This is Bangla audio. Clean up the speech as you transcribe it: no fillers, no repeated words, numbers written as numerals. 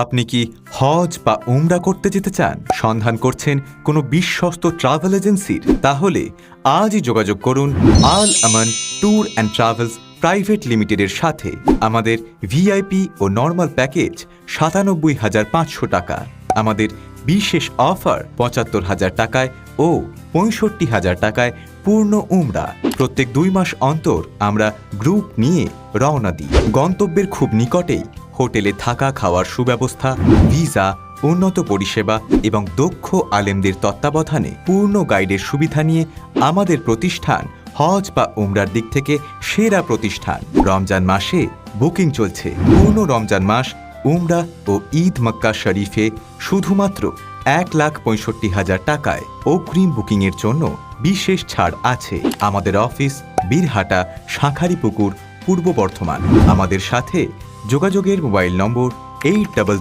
আপনি কি হজ বা উমরা করতে যেতে চান? সন্ধান করছেন কোনো বিশ্বস্ত ট্রাভেল এজেন্সির? তাহলে আজই যোগাযোগ করুন আল আমান ট্যুর অ্যান্ড ট্রাভেলস প্রাইভেট লিমিটেডের সাথে। আমাদের ভিআইপি ও নর্মাল প্যাকেজ ৯৭,৫০০ টাকা। আমাদের বিশেষ অফার ৭৫,০০০ টাকায় ও ৬৫,০০০ টাকায় পূর্ণ উমরা। প্রত্যেক ২ মাস অন্তর আমরা গ্রুপ নিয়ে রওনা দিই। গন্তব্যের খুব নিকটেই হোটেলে থাকা খাওয়ার সুব্যবস্থা, ভিসা, উন্নত পরিষেবা এবং দক্ষ আলেমদের তত্ত্বাবধানে পূর্ণ গাইডের সুবিধা নিয়ে আমাদের প্রতিষ্ঠান হজ বা উমরার দিক থেকে সেরা প্রতিষ্ঠান। রমজান মাসে বুকিং চলছে। পূর্ণ রমজান মাস উমরা ও ঈদ মক্কা শরীফে শুধুমাত্র ১,৬৫,০০০ টাকায় অগ্রিম বুকিংয়ের জন্য বিশেষ ছাড় আছে। আমাদের অফিস বীরহাটা, শাঁখারীপুকুর, পূর্ব বর্ধমান। আমাদের সাথে যোগাযোগের মোবাইল নম্বর 8000